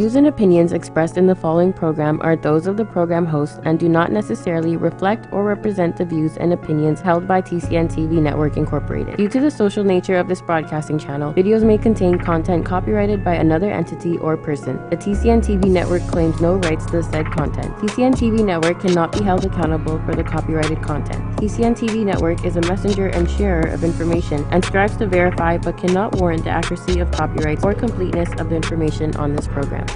views and opinions expressed in the following program are those of the program host and do not necessarily reflect or represent the views and opinions held by TCN TV Network Incorporated. Due to the social nature of this broadcasting channel, videos may contain content copyrighted by another entity or person. The TCN TV Network claims no rights to the said content. TCN TV Network cannot be held accountable for the copyrighted content. TCN TV Network is a messenger and sharer of information and strives to verify but cannot warrant the accuracy of copyrights or completeness of the information on this program.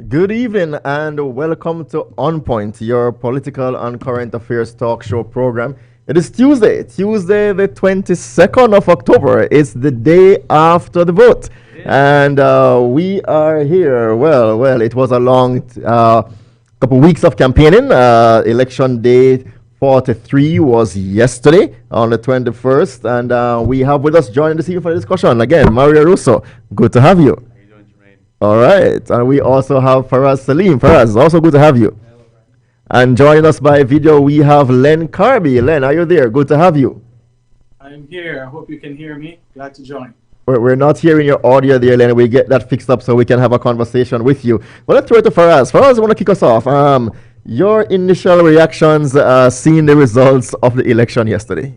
Good evening and welcome to On Point, your political and current affairs talk show program. It is Tuesday the 22nd of October. It's the day after the vote. And we are here. Well, it was a long couple weeks of campaigning. Election day 43 was yesterday on the 21st. And we have with us joining this evening for the discussion, again, Mario Russo. Good to have you. How you doing, Jermaine? All right. And we also have Faraz Saleem. Faraz, also good to have you. And joining us by video, we have Len Carby. Len, are you there? Good to have you. I'm here. I hope you can hear me. Glad to join. We're not hearing your audio there, Len. We get that fixed up so we can have a conversation with you. Well, let's throw it to Faraz. Faraz, I want to kick us off. Your initial reactions seeing the results of the election yesterday.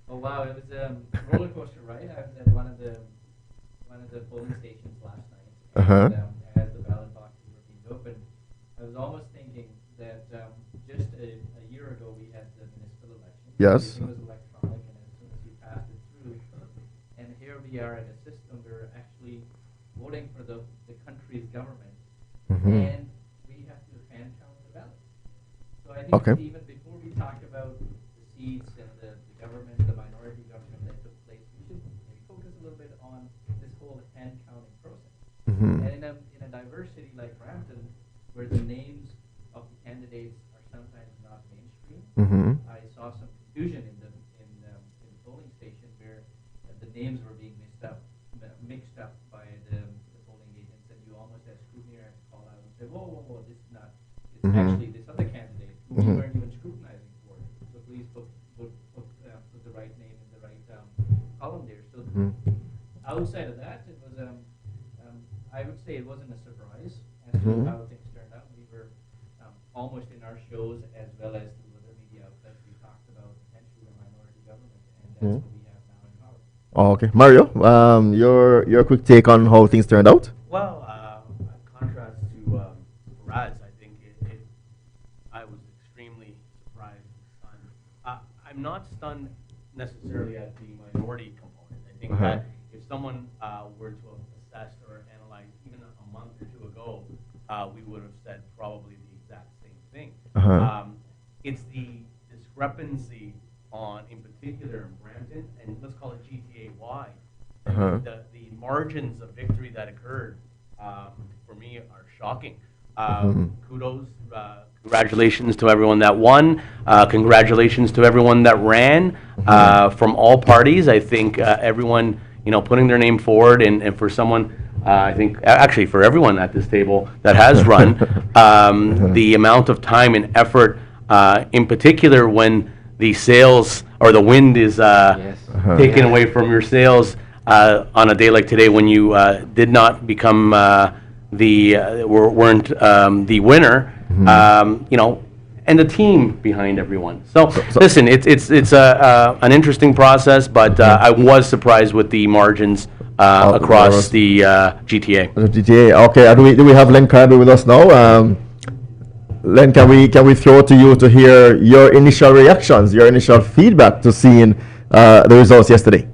Oh wow, it was a roller coaster ride. I was at one of the polling stations last night. Uh-huh. And, as the ballot boxes were being opened, I was almost thinking that just a year ago we had the municipal election. Yes. Everything was electronic, and as soon as we passed it through, and here we are in a system we're actually voting for the country's government, and we have to hand count the ballots. So I think Okay. even before we talk about the seats and the government, the minority government that took place, we should maybe focus a little bit on this whole hand counting process. Mhm. And in a diverse city like Brampton, where the names of the candidates are sometimes not mainstream, Mhm. I saw some confusion in the polling station where the names were being mixed up by the polling agents, and you almost as scrutiny had to call out and say, whoa, this is not. It's actually this other candidate who we weren't even scrutinizing for. So please put the right name in the right column there. So outside of that, it was I would say it wasn't a surprise as to how things turned out. We were almost in our shows as well as through other media outlets. We talked about potentially a minority government, and that's what we have now in power. Oh, okay. Mario, your quick take on how things turned out? Well, in contrast to Faraz, I think I was extremely surprised and stunned. I'm not stunned necessarily at the minority component. I think that if someone were to have assessed or analyzed even a month or two ago, we would have said probably the exact same thing. It's the discrepancy in particular in Brampton, and let's call it GTA-wide. The margins of victory that occurred, for me, are shocking. Kudos, congratulations to everyone that won. Congratulations to everyone that ran from all parties. I think everyone, putting their name forward, and for someone, I think actually for everyone at this table that has run, the amount of time and effort, in particular when the sails or the wind is taken away from your sails on a day like today when you did not become weren't the winner, and the team behind everyone. So listen, it's an interesting process, but I was surprised with the margins across the GTA. The GTA. Okay. Do we have Len Carby with us now? Len, can we throw to you to hear your initial reactions, your initial feedback to seeing the results yesterday?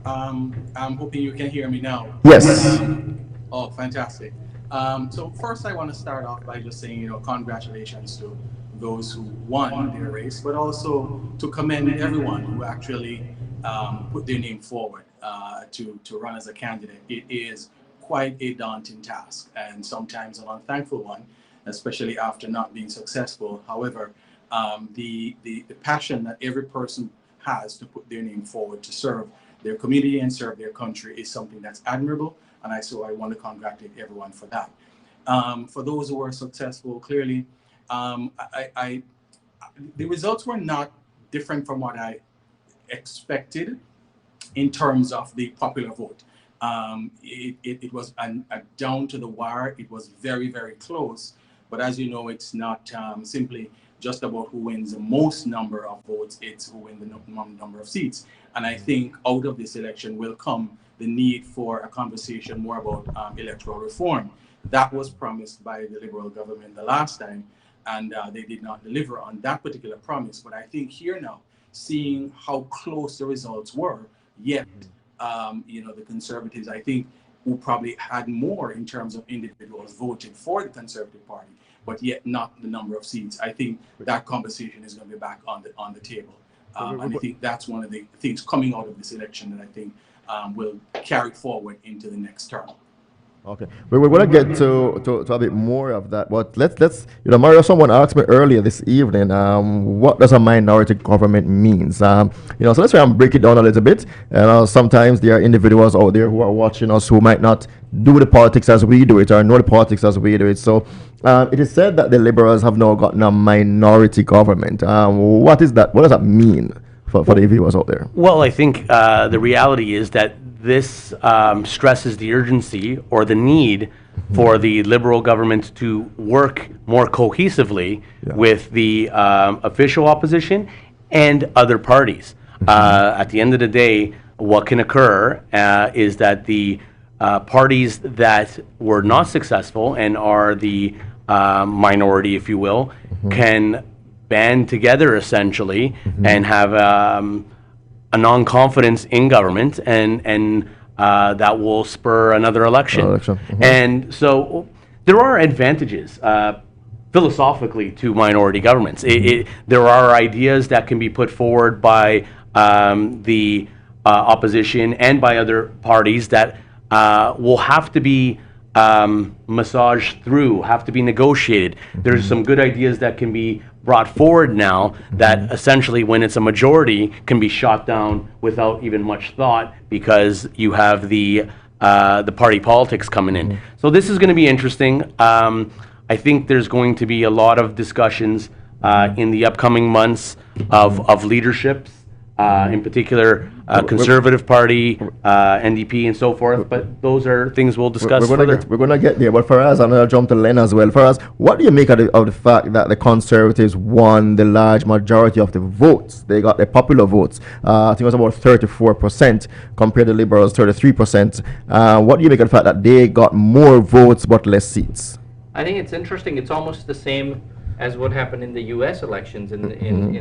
I'm hoping you can hear me now. Yes. Oh, fantastic. So first I want to start off by just saying, congratulations to those who won their race, but also to commend everyone who actually put their name forward to run as a candidate. It is quite a daunting task and sometimes an unthankful one, especially after not being successful. However, the passion that every person has to put their name forward to serve their community and serve their country is something that's admirable. And I want to congratulate everyone for that. For those who were successful, clearly, the results were not different from what I expected in terms of the popular vote. It was a down to the wire. It was very, very close. But as you know, it's not simply just about who wins the most number of votes. It's who wins the number of seats. And I think out of this election will come the need for a conversation more about electoral reform. That was promised by the Liberal government the last time, and they did not deliver on that particular promise. But I think here now, seeing how close the results were, yet, the Conservatives, I think, who probably had more in terms of individuals voting for the Conservative Party, but yet not the number of seats. I think that conversation is going to be back on the table. And I think that's one of the things coming out of this election that I think will carry forward into the next term. Okay, we're going to get to a bit more of that, but let's Mario, someone asked me earlier this evening, what does a minority government means? So let's try and break it down a little bit. Sometimes there are individuals out there who are watching us who might not do the politics as we do it or know the politics as we do it. So it is said that the Liberals have now gotten a minority government. What is that? What does that mean for the viewers out there? Well, I think the reality is that this stresses the urgency or the need for the Liberal government to work more cohesively with the official opposition and other parties. At the end of the day, what can occur is that the parties that were not successful and are the minority, if you will, can band together essentially and have a non-confidence in government, and that will spur another election. And so there are advantages philosophically to minority governments. There are ideas that can be put forward by the opposition and by other parties that will have to be massaged through, have to be negotiated. There's some good ideas that can be brought forward now that essentially, when it's a majority, can be shot down without even much thought because you have the party politics coming in. So this is going to be interesting. I think there's going to be a lot of discussions in the upcoming months of leaderships, in particular Conservative Party, NDP, and so forth. But those are things we'll discuss further. We're going to get there. But Faraz, I'm going to jump to Len as well. Faraz, what do you make of the fact that the Conservatives won the large majority of the votes? They got the popular votes. I think it was about 34% compared to Liberals, 33%. What do you make of the fact that they got more votes but less seats? I think it's interesting. It's almost the same as what happened in the U.S. elections in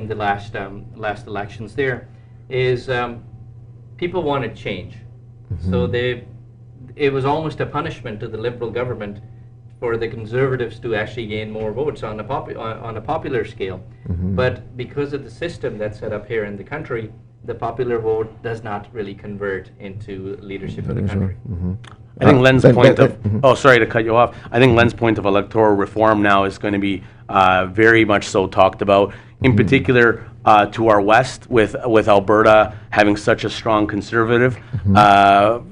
the last elections. There is people wanted change, so it was almost a punishment to the Liberal government for the Conservatives to actually gain more votes on a popular scale. But because of the system that's set up here in the country, the popular vote does not really convert into leadership in the country. I think Len's point of, sorry to cut you off. I think Len's point of electoral reform now is going to be very much so talked about, in particular to our west, with Alberta having such a strong conservative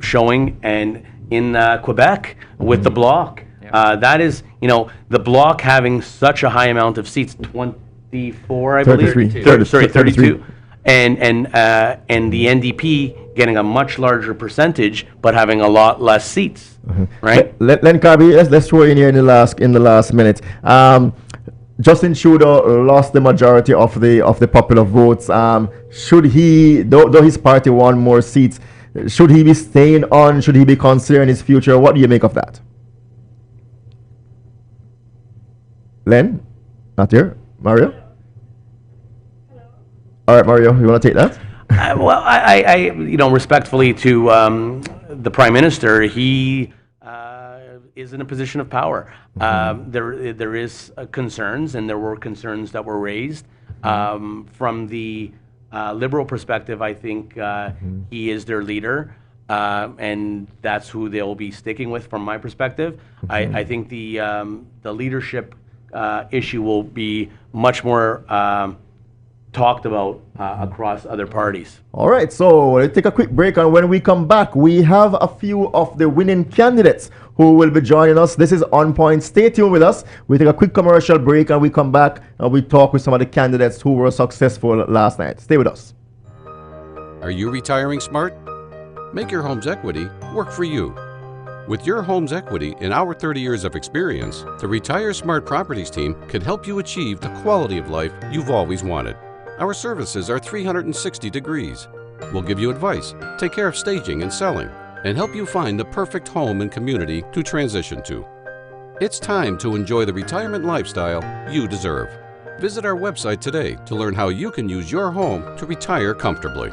showing, and in Quebec with the Bloc. That is, the Bloc having such a high amount of seats, 24, I believe. 32. And the NDP getting a much larger percentage, but having a lot less seats, right? Len Carby, let's throw in here in the last minute. Justin Trudeau lost the majority of the popular votes. Should he, though his party won more seats, should he be staying on? Should he be considering his future? What do you make of that? Len, not here. Mario. All right, Mario, you want to take that? Well, I respectfully to the Prime Minister, he is in a position of power. There is concerns, and there were concerns that were raised. From the Liberal perspective, I think he is their leader, and that's who they'll be sticking with from my perspective. I think the leadership issue will be much more talked about across other parties. All right, so let's take a quick break, and when we come back, we have a few of the winning candidates who will be joining us. This is On Point. Stay tuned with us. We take a quick commercial break, and we come back and we talk with some of the candidates who were successful last night. Stay with us. Are you retiring smart? Make your home's equity work for you. With your home's equity and our 30 years of experience, the Retire Smart Properties team can help you achieve the quality of life you've always wanted. Our services are 360 degrees. We'll give you advice, take care of staging and selling, and help you find the perfect home and community to transition to. It's time to enjoy the retirement lifestyle you deserve. Visit our website today to learn how you can use your home to retire comfortably.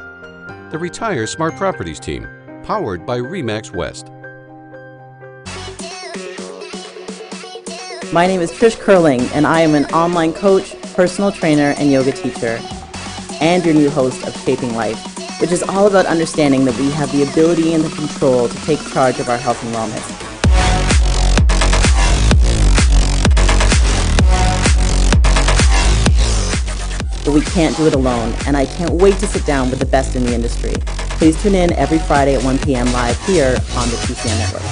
The Retire Smart Properties team, powered by RE/MAX West. My name is Trish Curling, and I am an online coach, personal trainer, and yoga teacher, and your new host of Shaping Life, which is all about understanding that we have the ability and the control to take charge of our health and wellness. But we can't do it alone, and I can't wait to sit down with the best in the industry. Please tune in every Friday at 1 p.m. live here on the TCN Network.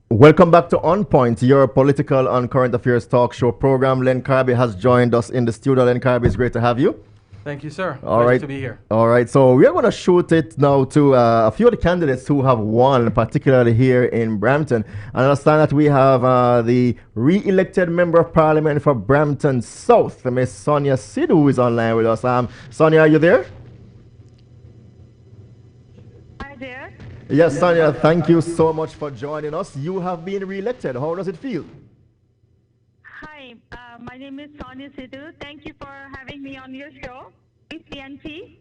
Welcome back to On Point, your political and current affairs talk show program. Len Carby has joined us in the studio. Len Carby, it's great to have you. Thank you, sir. All Pleasure right. to be here. All right, so we are going to shoot it now to a few of the candidates who have won, particularly here in Brampton. I understand that we have the re-elected Member of Parliament for Brampton South, Miss Sonia Sidhu, who is online with us. Sonia, are you there? Hi there. Yes, Sonia, thank you so much for joining us. You have been re-elected. How does it feel? Hi, my name is Sonia Sidhu. Thank you for having me on your show, PCNT.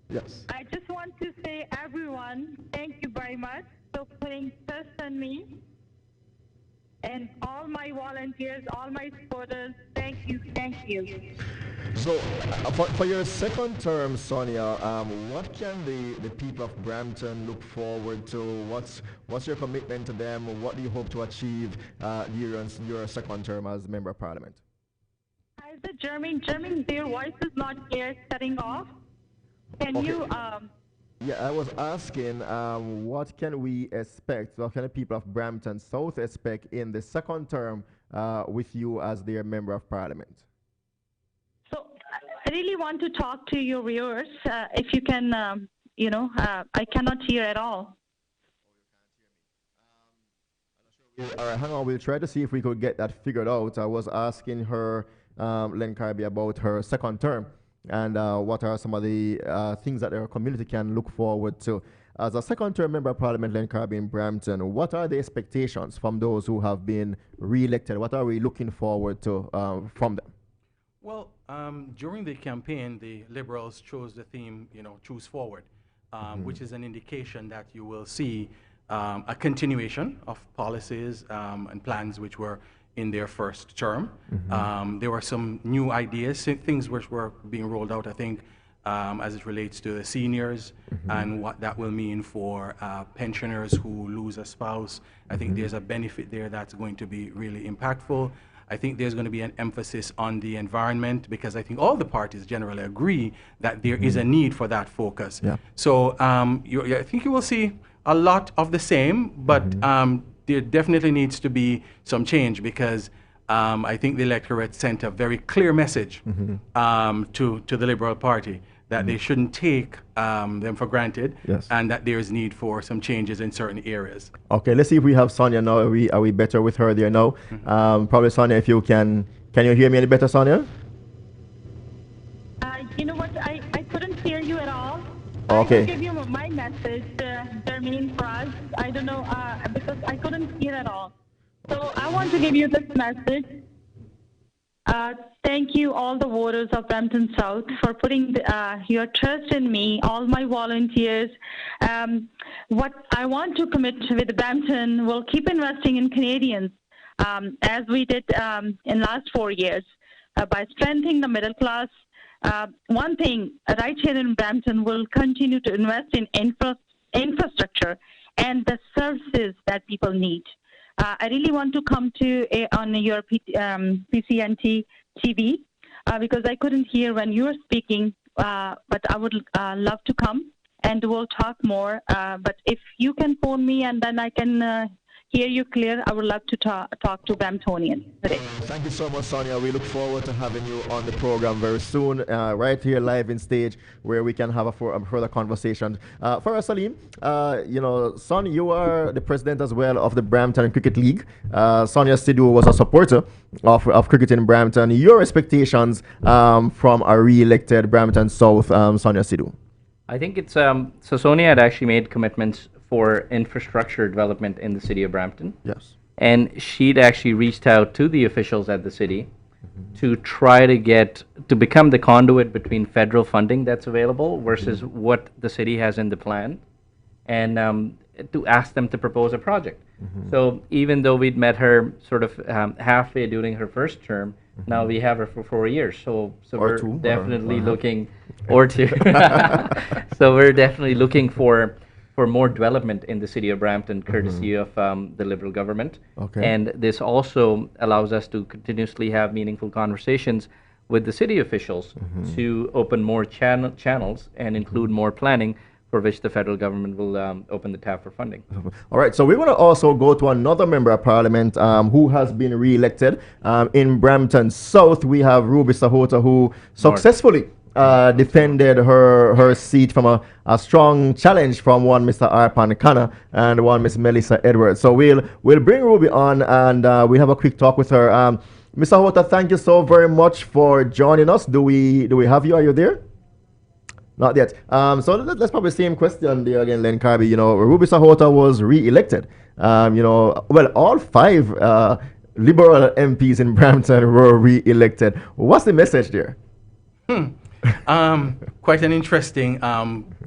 Yes. I just want to say, everyone, thank you very much for putting trust in me. And all my volunteers, all my supporters, thank you, thank you. So, for your second term, Sonia, what can the people of Brampton look forward to? What's your commitment to them? What do you hope to achieve during your second term as Member of Parliament? Hi, the Jermaine, your voice is not clear, cutting off. Can Okay. you... Yeah, I was asking, what can we expect? What can the people of Brampton South expect in the second term with you as their Member of Parliament? So I really want to talk to your viewers. If you can, I cannot hear at all. All right, hang on. We'll try to see if we could get that figured out. I was asking her, Len Carby, about her second term and what are some of the things that our community can look forward to. As a second term Member of Parliament, Len Carby in Brampton, what are the expectations from those who have been re-elected? What are we looking forward to from them? Well, during the campaign, the Liberals chose the theme, Choose Forward, which is an indication that you will see a continuation of policies and plans which were in their first term. There were some new ideas, things which were being rolled out, I think, as it relates to the seniors and what that will mean for pensioners who lose a spouse. I think there's a benefit there that's going to be really impactful. I think there's going to be an emphasis on the environment, because I think all the parties generally agree that there is a need for that focus. Yeah. So I think you will see a lot of the same, but there definitely needs to be some change, because I think the electorate sent a very clear message to the Liberal Party that they shouldn't take them for granted, Yes. and that there is need for some changes in certain areas. Okay, let's see if we have Sonia now. Are we better with her there now? Probably Sonia, if you can you hear me any better, Sonia? You know what? I couldn't hear you at all. Okay. I will give you my message, Jermaine, Faraz. I don't know, because I couldn't hear at all. So I want to give you this message. Thank you, all the voters of Brampton South, for putting your trust in me, all my volunteers. What I want to commit with Brampton will keep investing in Canadians, as we did in last 4 years, by strengthening the middle class. One thing, right here in Brampton, will continue to invest in infrastructure and the services that people need. I really want to come to on your PCNT TV because I couldn't hear when you were speaking, but I would love to come and we'll talk more. But if you can phone me and then I can hear you clear, I would love to talk to Bramptonians today. Thank you so much, Sonia. We look forward to having you on the program very soon, right here live in stage, where we can have a further conversation. Faraz Saleem, son, you are the president as well of the Brampton Cricket League. Sonia Sidhu was a supporter of cricket in Brampton. Your expectations from a re-elected Brampton South, Sonia Sidhu? I think it's so Sonia had actually made commitments for infrastructure development in the city of Brampton. Yes. And she'd actually reached out to the officials at the city to try to become the conduit between federal funding that's available versus what the city has in the plan, and to ask them to propose a project. So even though we'd met her sort of halfway during her first term, now we have her for 4 years. So we're definitely looking, or two. So we're definitely looking for more development in the city of Brampton, courtesy of the Liberal government. Okay. And this also allows us to continuously have meaningful conversations with the city officials to open more channels and include more planning, for which the federal government will open the tap for funding. All right, so we're going to also go to another member of parliament who has been re-elected. In Brampton South, we have Ruby Sahota, who successfully defended her seat from a strong challenge from one Mr. Arpan Khanna and one Miss Melissa Edwards. So we'll bring Ruby on and we have a quick talk with her. Ms. Sahota, thank you so very much for joining us. Do we have you? Are you there? Not yet. So let's probably same question there again, Len Carby. Ruby Sahota was re-elected. All 5 Liberal MPs in Brampton were re-elected. What's the message there? Quite an interesting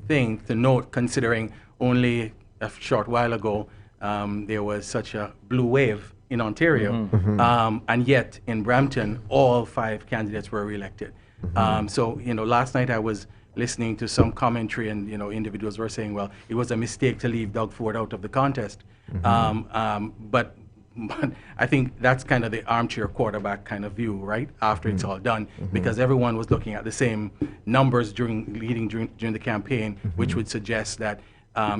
thing to note, considering only a short while ago there was such a blue wave in Ontario, and yet in Brampton all 5 candidates were re-elected. So last night I was listening to some commentary, and individuals were saying, well, it was a mistake to leave Doug Ford out of the contest. But I think that's kind of the armchair quarterback kind of view, right? After it's all done, because everyone was looking at the same numbers during the campaign, which would suggest that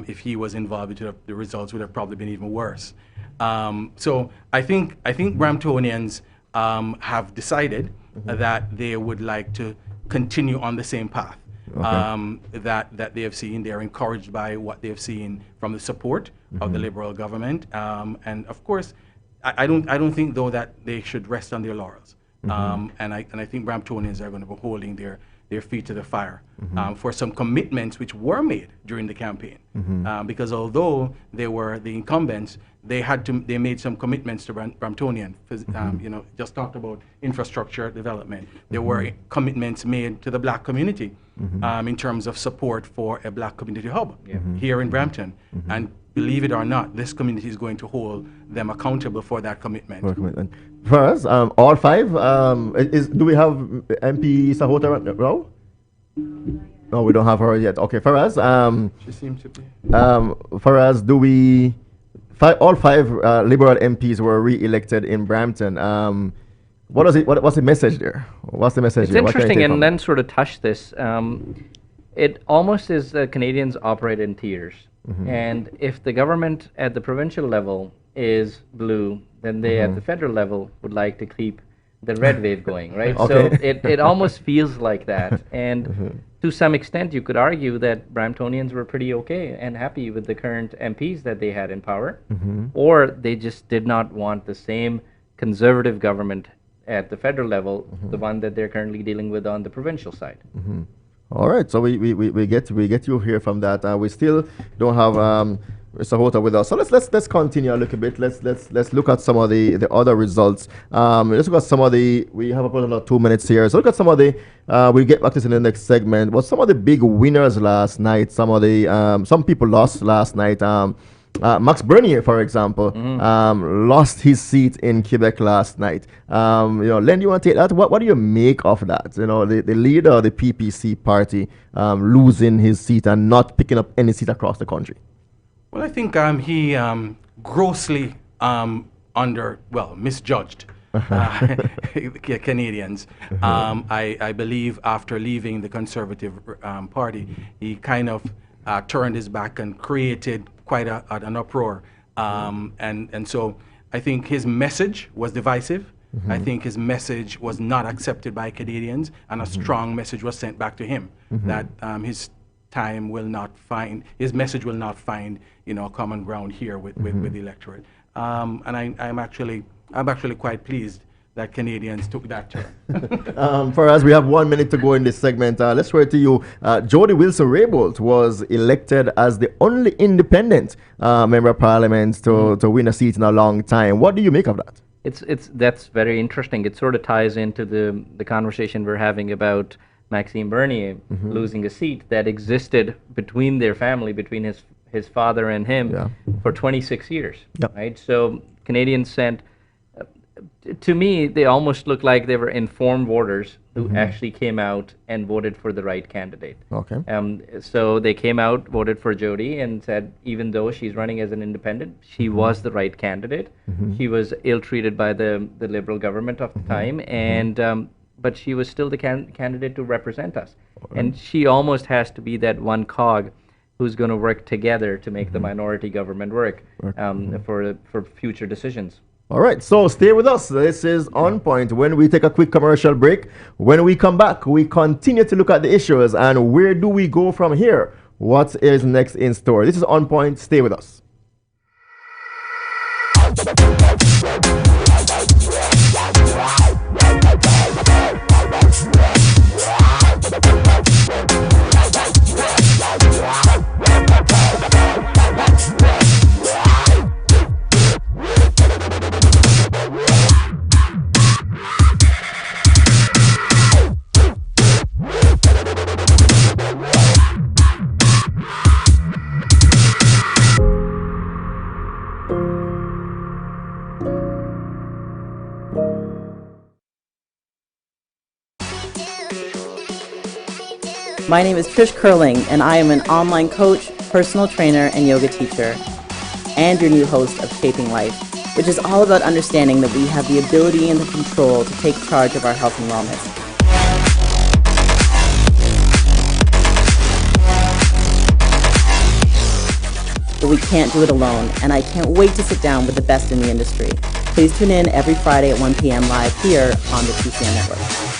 if he was involved, the results would have probably been even worse. So I think Bramptonians have decided that they would like to continue on the same path. That they have seen. They are encouraged by what they have seen from the support of the Liberal government, and of course, I don't think though that they should rest on their laurels. And I think Bramptonians are going to be holding their feet to the fire for some commitments which were made during the campaign. Because although they were the incumbents, they made some commitments to Bramptonian. Just talked about infrastructure development. There were commitments made to the black community in terms of support for a black community hub here in Brampton. And believe it or not, this community is going to hold them accountable for that commitment. First, all five, do we have MP Sahota right now? No, we don't have her yet. Okay, Faraz. She seems to be. Faraz, all five Liberal MPs were re-elected in Brampton. What's the message there? What's the message It's there? interesting, and Len sort of touched this. It almost is Canadians operate in tiers. And if the government at the provincial level is blue, then they at the federal level would like to keep the red wave going, right? Okay. So it almost feels like that. And to some extent, you could argue that Bramptonians were pretty okay and happy with the current MPs that they had in power, or they just did not want the same conservative government at the federal level, the one that they're currently dealing with on the provincial side. All right, so we get you here from that. We still don't have Sahota with us, so let's continue a little bit. Let's look at some of the other results. Let's look at some of we have about 2 minutes here. So look at some of we'll get back to this in the next segment. But some of the big winners last night. Some people lost last night. Max Bernier, for example, lost his seat in Quebec last night. Len, you want to take that? What do you make of that? The leader of the PPC party losing his seat and not picking up any seat across the country. Well, I think he grossly misjudged Canadians. I believe after leaving the Conservative Party, he kind of turned his back and created quite an uproar. And so I think his message was divisive. I think his message was not accepted by Canadians, and a strong message was sent back to him that his message will not find common ground here with the electorate. And I'm actually quite pleased that Canadians took that turn. For us, we have 1 minute to go in this segment. Let's throw it to you. Jody Wilson-Raybould was elected as the only independent member of parliament to win a seat in a long time. What do you make of that? That's very interesting. It sort of ties into the conversation we're having about Maxime Bernier losing a seat that existed between their family, between his father and him, for 26 years. Right? So Canadians sent, to me, they almost look like they were informed voters who actually came out and voted for the right candidate. Okay. So they came out, voted for Jody, and said even though she's running as an independent, she was the right candidate. She was ill-treated by the Liberal government of the time, and but she was still the candidate to represent us. And she almost has to be that one cog who's going to work together to make the minority government work for future decisions. All right, so stay with us. This is On Point. When we take a quick commercial break, when we come back, we continue to look at the issues and where do we go from here? What is next in store? This is On Point. Stay with us. My name is Trish Curling, and I am an online coach, personal trainer, and yoga teacher, and your new host of Shaping Life, which is all about understanding that we have the ability and the control to take charge of our health and wellness. But we can't do it alone, and I can't wait to sit down with the best in the industry. Please tune in every Friday at 1 p.m. live here on the TCN Network.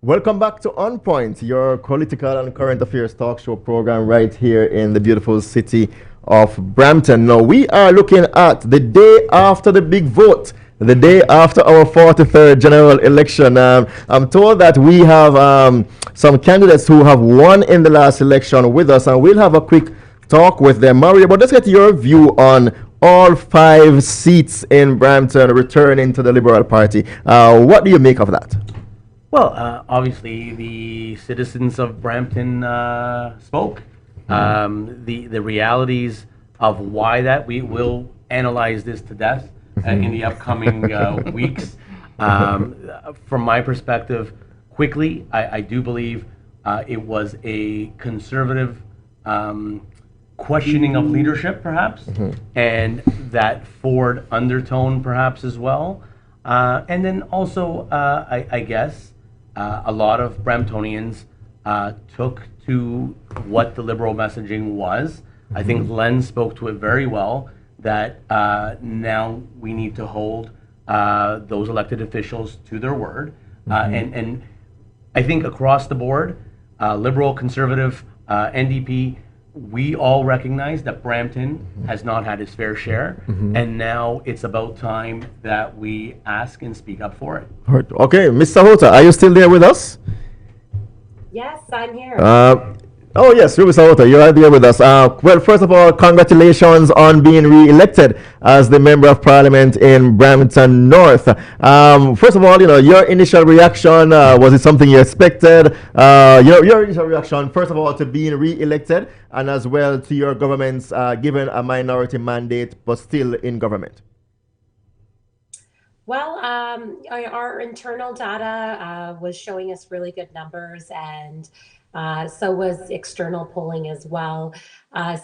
Welcome back to On Point, your political and current affairs talk show program right here in the beautiful city of Brampton. Now, we are looking at the day after the big vote, the day after our 43rd general election. I'm told that we have some candidates who have won in the last election with us, and we'll have a quick talk with them. Mario, but let's get your view on all 5 seats in Brampton returning to the Liberal Party. What do you make of that? Well, obviously, the citizens of Brampton spoke. The realities of why that, we will analyze this to death in the upcoming weeks. From my perspective, quickly, I do believe it was a conservative questioning of leadership, perhaps, and that Ford undertone, perhaps, as well. And then also, I guess, a lot of Bramptonians took to what the liberal messaging was. I think Len spoke to it very well, that now we need to hold those elected officials to their word. And I think across the board, liberal, conservative, NDP, we all recognize that Brampton has not had its fair share, and now it's about time that we ask and speak up for it. Okay, Ms. Sahota, are you still there with us? Yes, I'm here. Oh yes, Ruby Sahota, you are there with us. Well, first of all, congratulations on being re-elected as the Member of Parliament in Brampton North. First of all, your initial reaction, was it something you expected? Your initial reaction, first of all, to being re-elected, and as well to your government's given a minority mandate but still in government. Well, our internal data was showing us really good numbers, and so was external polling as well.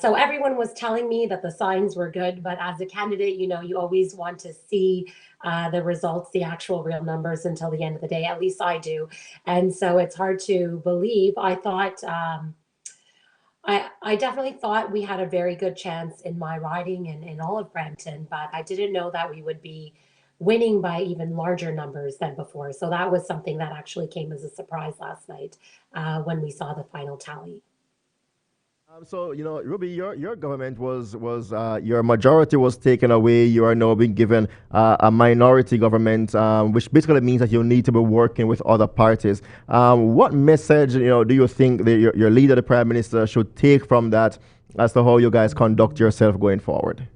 So everyone was telling me that the signs were good, but as a candidate, you always want to see the results, the actual real numbers until the end of the day. At least I do. And so it's hard to believe. I thought, I definitely thought we had a very good chance in my riding and in all of Brampton, but I didn't know that we would be winning by even larger numbers than before. So that was something that actually came as a surprise last night when we saw the final tally. So, Ruby, your government was your majority was taken away. You are now being given a minority government, which basically means that you need to be working with other parties. What message, do you think your leader, the Prime Minister, should take from that as to how you guys conduct yourself going forward?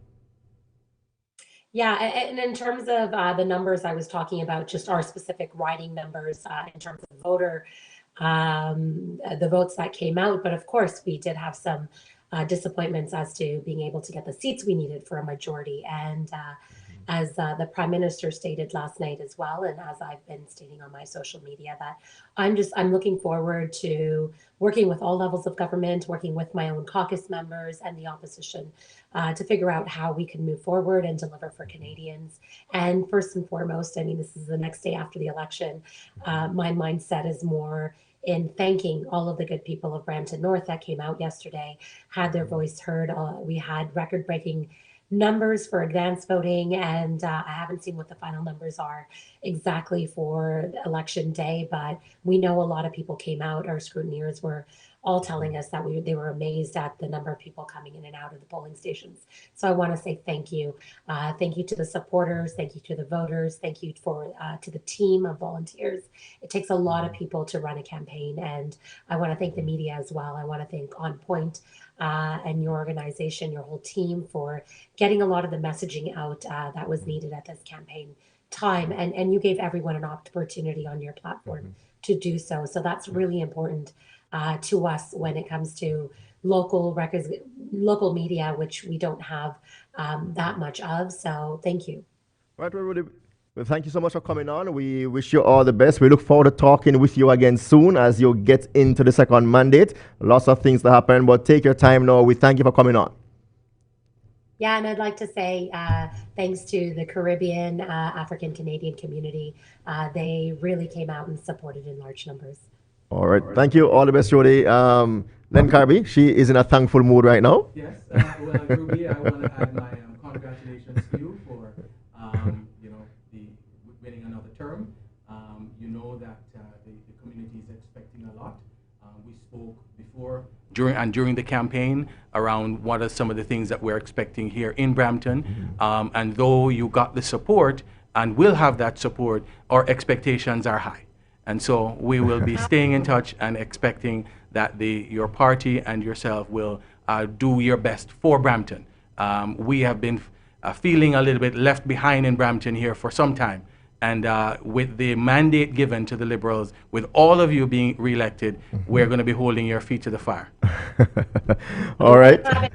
Yeah, and in terms of the numbers I was talking about, just our specific riding numbers in terms of the votes that came out. But of course, we did have some disappointments as to being able to get the seats we needed for a majority. And as the Prime Minister stated last night as well, and as I've been stating on my social media, that I'm looking forward to working with all levels of government, working with my own caucus members and the opposition to figure out how we can move forward and deliver for Canadians. And first and foremost, this is the next day after the election, my mindset is more in thanking all of the good people of Brampton North that came out yesterday, had their voice heard. We had record-breaking numbers for advance voting, and I haven't seen what the final numbers are exactly for election day, but we know a lot of people came out. Our scrutineers were all telling us that they were amazed at the number of people coming in and out of the polling stations. So I want to say thank you. Thank you to the supporters. Thank you to the voters. Thank you to the team of volunteers. It takes a lot of people to run a campaign, and I want to thank the media as well. I want to thank On Point and your organization, your whole team, for getting a lot of the messaging out that was needed at this campaign time. And you gave everyone an opportunity on your platform to do so. So that's really important to us when it comes to local records, local media, which we don't have that much of. So thank you. Right, well, thank you so much for coming on. We wish you all the best. We look forward to talking with you again soon as you get into the second mandate. Lots of things to happen, but take your time now. We thank you for coming on. Yeah, and I'd like to say thanks to the Caribbean, African Canadian community. They really came out and supported in large numbers. All right. Thank you. All the best, Jody. Len Carby, she is in a thankful mood right now. Yes. Well, Ruby, I want to add my congratulations to you for, the winning another term. You know that the community is a lot. We spoke before, during the campaign around what are some of the things that we're expecting here in Brampton. And though you got the support and will have that support, our expectations are high. And so we will be staying in touch and expecting that your party and yourself will do your best for Brampton. We have been feeling a little bit left behind in Brampton here for some time. And with the mandate given to the Liberals, with all of you being re-elected, we're going to be holding your feet to the fire. All right.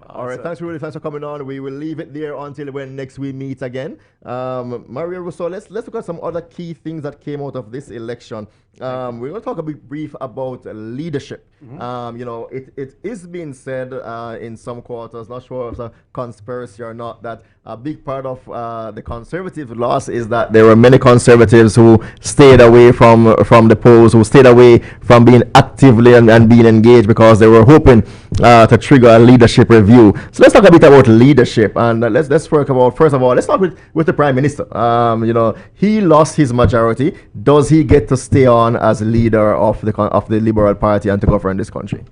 All right, thanks for coming on. We will leave it there until when next we meet again. Mario Russo, let's look at some other key things that came out of this election. We're going to talk a bit brief about leadership. It is being said in some quarters, not sure if it's a conspiracy or not, that a big part of the Conservative loss is that there were many Conservatives who stayed away from the polls, who stayed away from being actively and being engaged because they were hoping to trigger a leadership review. So let's talk a bit about leadership, and let's talk about, first of all, let's start with the Prime Minister. He lost his majority. Does he get to stay on as leader of the Liberal Party and to govern this country?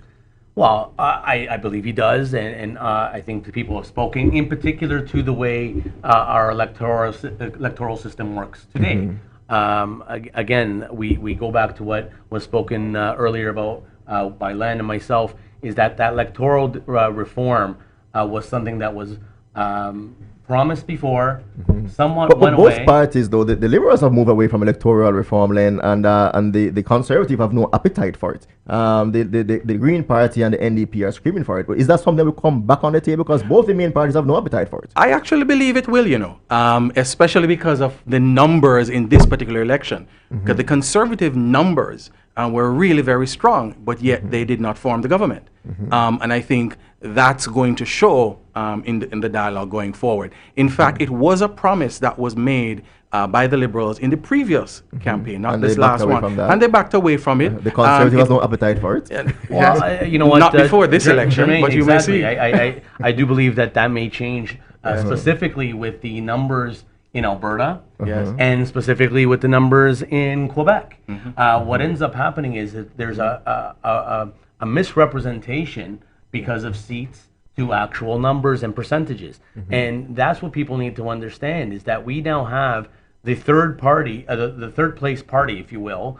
Well, I believe he does, and I think the people have spoken, in particular to the way our electoral system works today. Again, we go back to what was spoken earlier about by Len and myself, is that electoral reform was something that was promised before, somewhat but went both away. parties, though, the Liberals have moved away from electoral reform, Len, and the Conservative have no appetite for it. The Green Party and the NDP are screaming for it. But is that something that will come back on the table? Because both the main parties have no appetite for it. I actually believe it will, especially because of the numbers in this particular election. Because the Conservative numbers were really very strong, but yet they did not form the government. And I think that's going to show in the dialogue going forward. In fact, it was a promise that was made by the Liberals in the previous campaign, not And this they backed last away one. from that. And they backed away from it. The Conservative has no appetite for it. Well, you know what? Not before this election, Jermaine, but you exactly. may see. I do believe that may change, specifically with the numbers in Alberta, and specifically with the numbers in Quebec. What ends up happening is that there's a misrepresentation because of seats to actual numbers and percentages. And that's what people need to understand, is that we now have the third party, the third place party, if you will,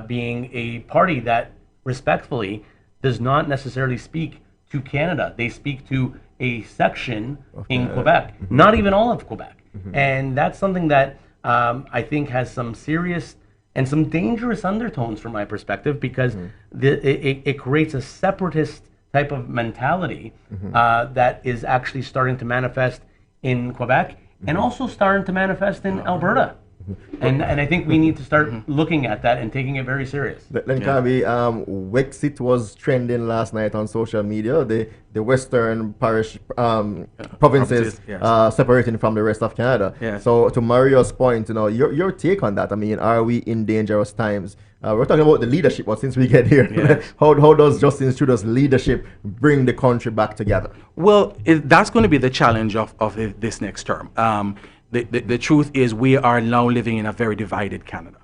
being a party that respectfully does not necessarily speak to Canada. They speak to a section in Quebec, not even all of Quebec. And that's something that I think has some serious and some dangerous undertones from my perspective, because it creates a separatist type of mentality that is actually starting to manifest in Quebec and also starting to manifest in Alberta. And I think we need to start looking at that and taking it very serious. Len Carby, Wexit was trending last night on social media. The western parish provinces separating from the rest of Canada. So to Mario's point, your take on that. I mean, are we in dangerous times? We're talking about the leadership, but since we get here, how does Justin Trudeau's leadership bring the country back together? Well, that's going to be the challenge of this next term. The truth is, we are now living in a very divided Canada.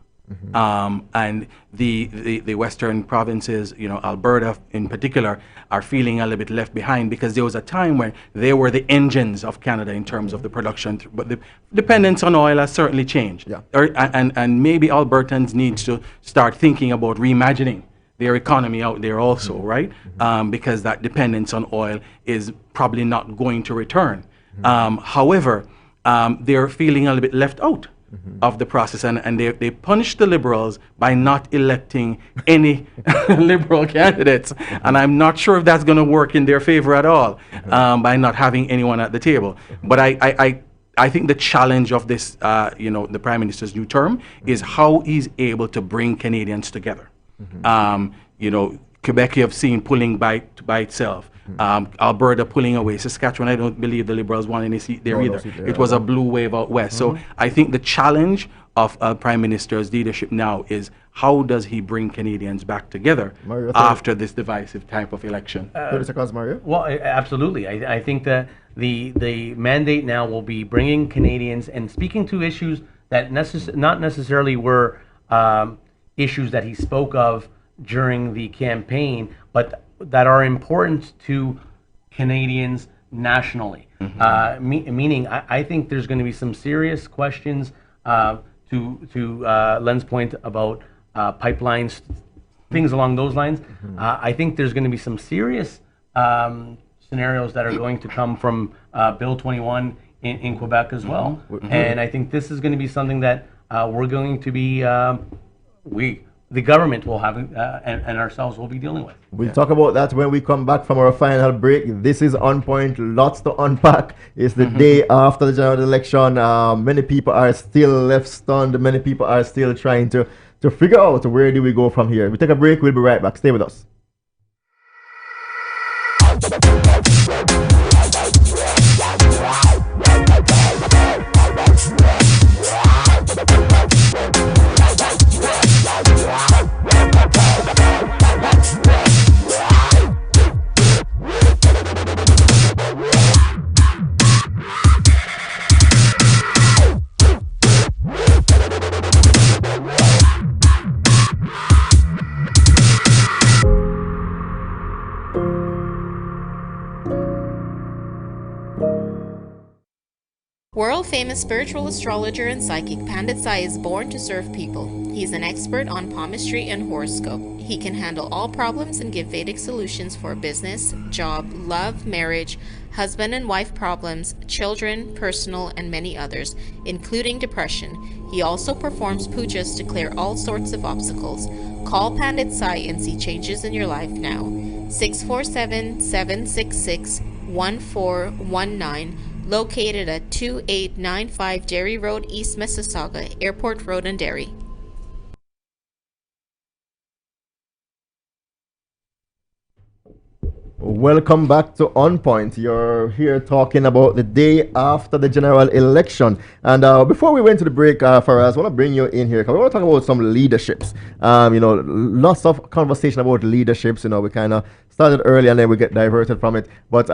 And the western provinces, Alberta in particular, are feeling a little bit left behind, because there was a time when they were the engines of Canada in terms of the production, but the dependence on oil has certainly changed. And maybe Albertans need to start thinking about reimagining their economy out there also, right? Because that dependence on oil is probably not going to return. However, they're feeling a little bit left out of the process, and they punished the Liberals by not electing any Liberal candidates, and I'm not sure if that's going to work in their favor at all, by not having anyone at the table. But I think the challenge of this, the Prime Minister's new term, is how he's able to bring Canadians together. Quebec, you have seen pulling by itself. Alberta pulling away. Saskatchewan, I don't believe the Liberals won any seat there either. It was a blue wave out west. So I think the challenge of Prime Minister's leadership now is, how does he bring Canadians back together after this divisive type of election? 30 seconds, Mario. Well, absolutely. I think that the mandate now will be bringing Canadians and speaking to issues that not necessarily were issues that he spoke of during the campaign, but that are important to Canadians nationally. Meaning, I think there's going to be some serious questions to Len's point about pipelines, things along those lines. I think there's going to be some serious scenarios that are going to come from Bill 21 in Quebec as well. And I think this is going to be something that we're going to be, the government will have, and ourselves will be dealing with. We'll talk about that when we come back from our final break. This is On Point, lots to unpack. It's the day after the general election. Many people are still left stunned. Many people are still trying to figure out where do we go from here. We take a break, we'll be right back. Stay with us. World-famous spiritual astrologer and psychic Pandit Sai is born to serve people. He's an expert on palmistry and horoscope. He can handle all problems and give Vedic solutions for business, job, love, marriage, husband and wife problems, children, personal, and many others, including depression. He also performs pujas to clear all sorts of obstacles. Call Pandit Sai and see changes in your life now. 647-766-1419. Located at 2895 Derry Road, East Mississauga, Airport Road and Derry. Welcome back to On Point. You're here talking about the day after the general election. And before we went to the break, Faraz, I want to bring you in here because we want to talk about some leaderships. Lots of conversation about leaderships. We kind of started early and then we get diverted from it. But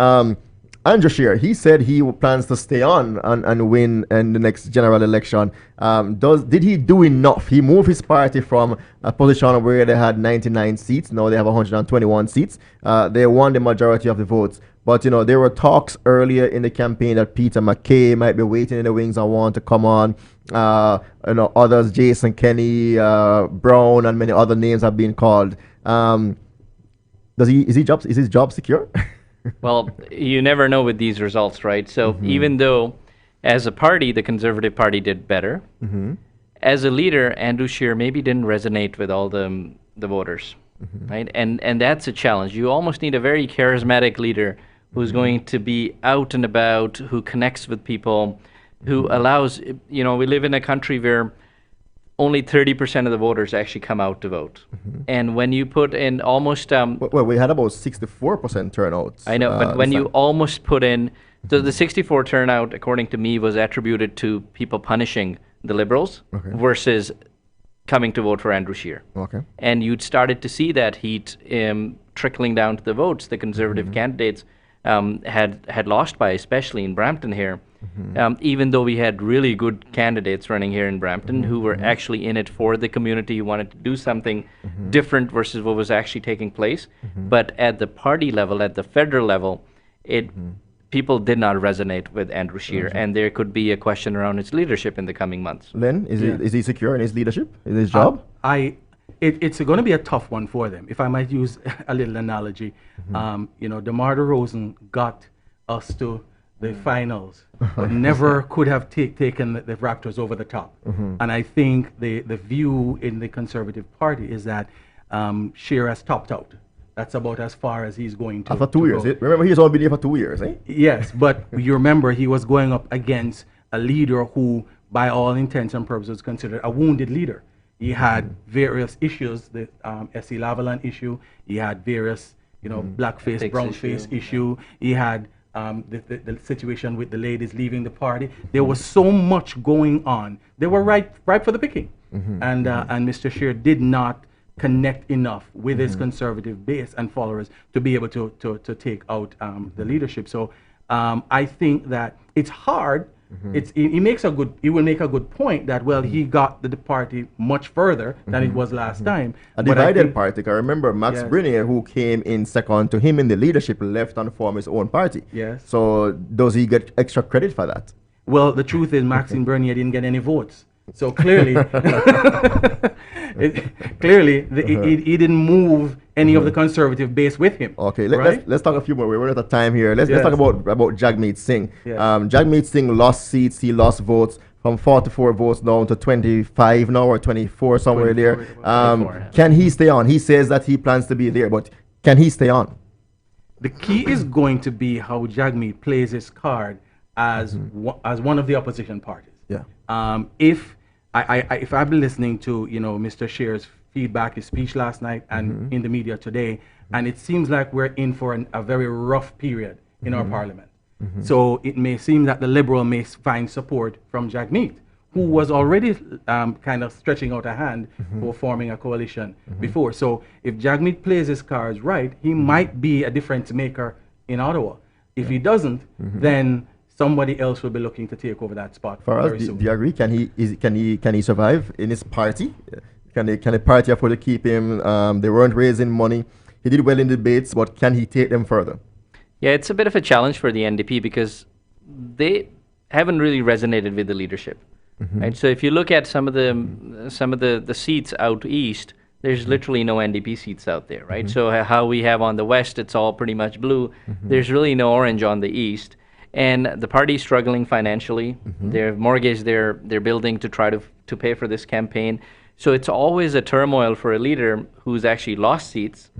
Andrew Scheer, he said he plans to stay on and win in the next general election. Did he do enough? He moved his party from a position where they had 99 seats. Now they have 121 seats. They won the majority of the votes. But, there were talks earlier in the campaign that Peter MacKay might be waiting in the wings and want to come on. Others, Jason Kenney, Brown, and many other names have been called. Is his job secure? Well, you never know with these results, right? So even though, as a party, the Conservative Party did better, as a leader, Andrew Scheer maybe didn't resonate with all the voters, right? And that's a challenge. You almost need a very charismatic leader who's going to be out and about, who connects with people, who allows, we live in a country where only 30% of the voters actually come out to vote. And when you put in almost... well, we had about 64% turnout. I know, but when you almost put in... So the 64 turnout, according to me, was attributed to people punishing the Liberals versus coming to vote for Andrew Scheer. And you'd started to see that heat trickling down to the votes. The Conservative candidates had lost by, especially in Brampton here. Even though we had really good candidates running here in Brampton who were actually in it for the community, who wanted to do something different versus what was actually taking place. But at the party level, at the federal level, people did not resonate with Andrew Scheer, and there could be a question around his leadership in the coming months. Len, is he secure in his leadership, in his job? It's going to be a tough one for them. If I might use a little analogy, DeMar DeRozan got us to the finals, but never could have taken the Raptors over the top. And I think the view in the Conservative Party is that Scheer has topped out. That's about as far as he's going to. After 2 years, remember he's only been there for 2 years, eh? Yes, but you remember he was going up against a leader who, by all intents and purposes, was considered a wounded leader. He had various issues, the S.E. Lavalin issue. He had various, blackface, brownface issue. He had the situation with the ladies leaving the party. There was so much going on. They were ripe for the picking. And Mr. Scheer did not connect enough with his conservative base and followers to be able to take out the leadership. So I think that it's hard He makes a good. He will make a good point that he got the party much further than it was last time. A But I divided think- party. I remember Max Yes. Brunier, who came in second to him in the leadership, left and formed his own party. Yes. So does he get extra credit for that? Well, the truth is, Maxine Bernier didn't get any votes. So clearly, he didn't move any of the conservative base with him. Okay, right? let's talk a few more. We're out of time here. Let's Yes. talk about Jagmeet Singh. Yes. Jagmeet Singh lost seats. He lost votes from 44 votes down to 25 now, or 24 somewhere 24, there. 24, yeah. Can he stay on? He says that he plans to be there, but can he stay on? The key is going to be how Jagmeet plays his card as as one of the opposition parties. Yeah. If I've been listening to Mr. Shear's feedback, his speech last night, and in the media today, and it seems like we're in for a very rough period in our parliament. So it may seem that the Liberal may find support from Jagmeet, who was already kind of stretching out a hand for forming a coalition before. So if Jagmeet plays his cards right, he might be a difference maker in Ottawa. If he doesn't, then somebody else will be looking to take over that spot For very us, do soon. you agree? Can he survive in his party? Can the party afford to keep him? They weren't raising money. He did well in debates, but can he take them further? Yeah, it's a bit of a challenge for the NDP because they haven't really resonated with the leadership, right? So if you look at some of the seats out east, there's literally no NDP seats out there, right? So how we have on the west, it's all pretty much blue. There's really no orange on the east, and the party's struggling financially. They've mortgaged their building to try to pay for this campaign. So it's always a turmoil for a leader who's actually lost seats,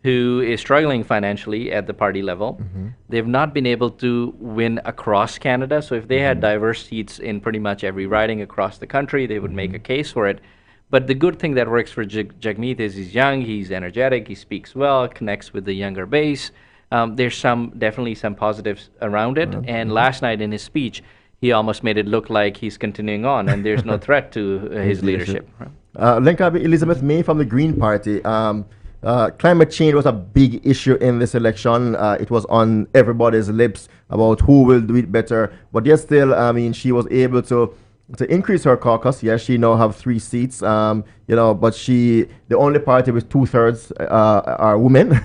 who is struggling financially at the party level. They've not been able to win across Canada. So if they had diverse seats in pretty much every riding across the country, they would make a case for it. But the good thing that works for Jagmeet is he's young, he's energetic, he speaks well, connects with the younger base. There's definitely some positives around it. And last night in his speech, he almost made it look like he's continuing on and there's no threat to his leadership. Len Carby, Elizabeth May from the Green Party. Climate change was a big issue in this election. It was on everybody's lips about who will do it better. But yet still, she was able to increase her caucus. Yes, she now have 3 seats. But the only party with 2/3 are women.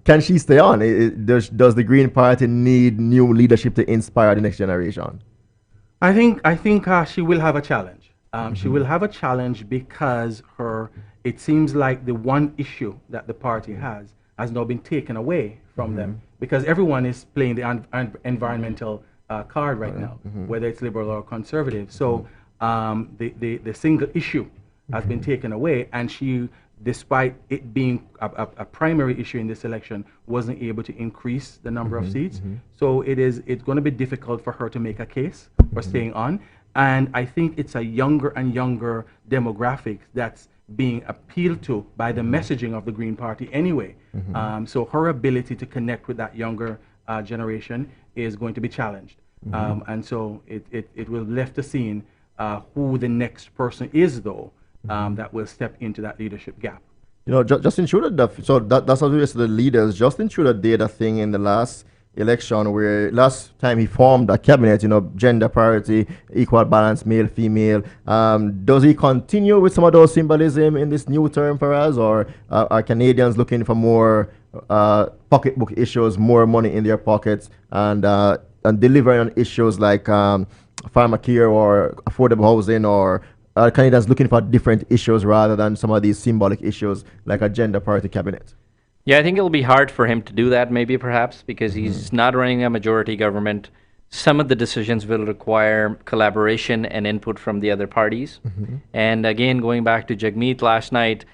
Can she stay on? Does the Green Party need new leadership to inspire the next generation? I think she will have a challenge. She will have a challenge because it seems like the one issue that the party has now been taken away from them, because everyone is playing the environmental card right now, whether it's liberal or conservative. So the single issue has been taken away, and she, despite it being a primary issue in this election, wasn't able to increase the number of seats. So it's going to be difficult for her to make a case for staying on. And I think it's a younger and younger demographic that's being appealed to by the messaging of the Green Party anyway. So her ability to connect with that younger generation is going to be challenged. And so it will be left to see who the next person is, though, that will step into that leadership gap. Justin Trudeau, that's obviously the leaders. Justin Trudeau did a thing in the last election where last time he formed a cabinet, gender parity, equal balance, male, female. Does he continue with some of those symbolism in this new term for us, or are Canadians looking for more pocketbook issues, more money in their pockets, and delivering on issues like pharmacare or affordable housing, or are Canadians looking for different issues rather than some of these symbolic issues like a gender parity cabinet? Yeah, I think it'll be hard for him to do that, maybe perhaps, because he's not running a majority government. Some of the decisions will require collaboration and input from the other parties. And again, going back to Jagmeet last night,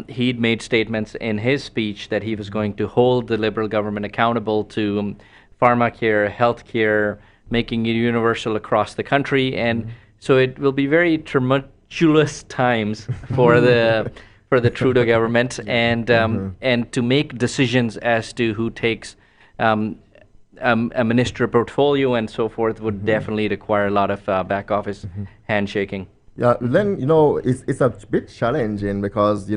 he'd made statements in his speech that he was going to hold the Liberal government accountable to pharmacare, healthcare, making it universal across the country. And so it will be very tumultuous times for the Trudeau government, and to make decisions as to who takes a minister portfolio and so forth would definitely require a lot of back office handshaking. Yeah, then it's a bit challenging because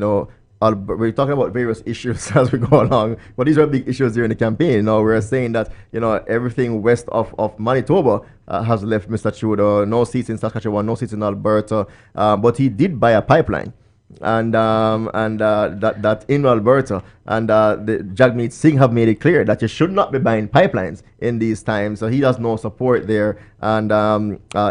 we're talking about various issues as we go along, but these are big issues during the campaign. You know, we're saying that, you know, everything west of Manitoba has left Mr. Trudeau. No seats in Saskatchewan, no seats in Alberta, but he did buy a pipeline. And that in Alberta, and the Jagmeet Singh have made it clear that you should not be buying pipelines in these times. So he has no support there, and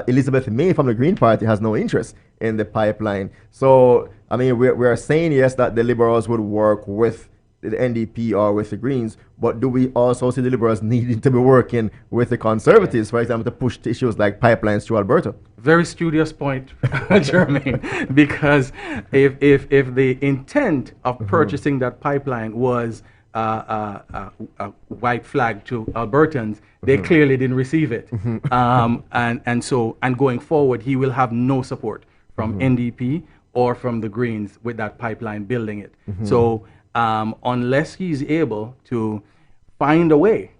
Elizabeth May from the Green Party has no interest in the pipeline. So I mean, we're saying yes that the Liberals would work with the NDP or with the Greens, but do we also see the Liberals needing to be working with the Conservatives, for example, to push issues like pipelines to Alberta? Very studious point, Jermaine, because if the intent of purchasing that pipeline was a white flag to Albertans, they clearly didn't receive it. And going forward, he will have no support from NDP or from the Greens with that pipeline building it. So unless he's able to find a way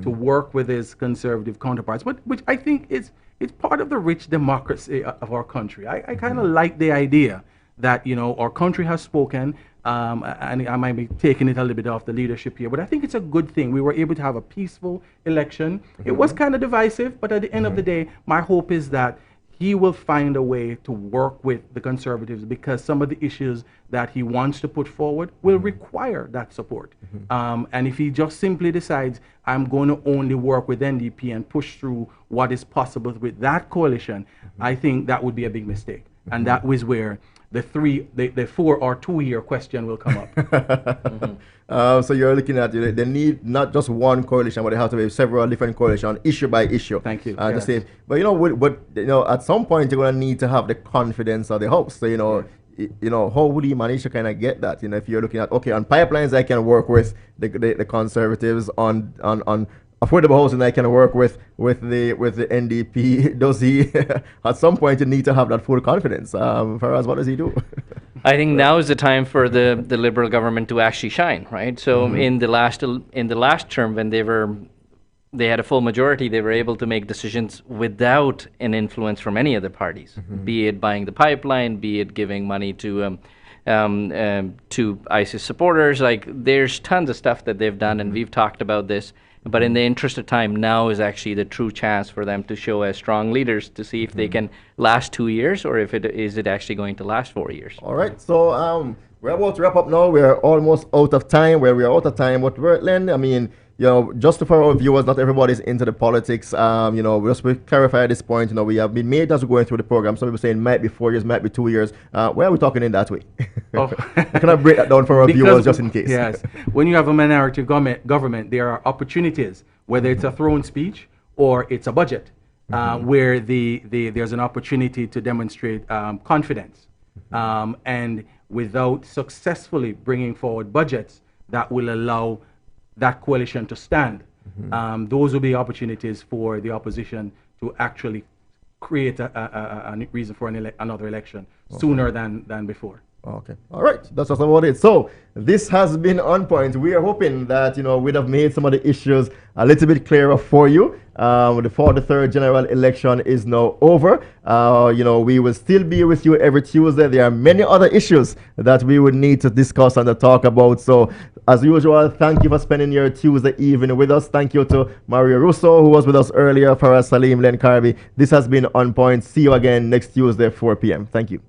to work with his conservative counterparts, which I think it's part of the rich democracy of our country. I kind of like the idea that, you know, our country has spoken, and I might be taking it a little bit off the leadership here, but I think it's a good thing. We were able to have a peaceful election. It was kind of divisive, but at the end of the day, my hope is that he will find a way to work with the Conservatives, because some of the issues that he wants to put forward will require that support. And if he just simply decides, I'm going to only work with NDP and push through what is possible with that coalition, I think that would be a big mistake. And that was where the 4 or 2 year question will come up. So you're looking at, they need not just one coalition, but they have to be several different coalitions, issue by issue. Thank you. To say, but you know, at some point you're going to need to have the confidence of the House. So you know, how would you manage to kind of get that? You know, if you're looking at, okay, on pipelines I can work with the Conservatives, on affordable housing I can work with the NDP. Does he at some point you need to have that full confidence? Faraz, what does he do? I think now is the time for the Liberal government to actually shine, right? So in the last term, when they had a full majority, they were able to make decisions without an influence from any of the parties, be it buying the pipeline, be it giving money to ISIS supporters. Like, there's tons of stuff that they've done, and we've talked about this. But in the interest of time, now is actually the true chance for them to show as strong leaders to see if they can last 2 years, or if it actually going to last 4 years. All right, so we're about to wrap up now. We're almost out of time. We are out of time. But Len, I mean, you know, just for our viewers, not everybody's into the politics. You know, just to clarify at this point, you know, we have been made as we're going through the program. Some people saying might be 4 years, might be 2 years. Where are we talking in that way? Can I break that down for our viewers just in case? Yes. When you have a minority government, there are opportunities, whether it's a throne speech or it's a budget, where there's an opportunity to demonstrate confidence. And without successfully bringing forward budgets that will allow that coalition to stand, those will be opportunities for the opposition to actually create a reason for another election sooner than before. Okay. All right. That's just about it. So this has been On Point. We are hoping that, you know, we'd have made some of the issues a little bit clearer for you. The 43rd general election is now over. You know, we will still be with you every Tuesday. There are many other issues that we would need to discuss and to talk about. So as usual, thank you for spending your Tuesday evening with us. Thank you to Mario Russo, who was with us earlier, Faraz Saleem, Len Carby. This has been On Point. See you again next Tuesday, 4 p.m. Thank you.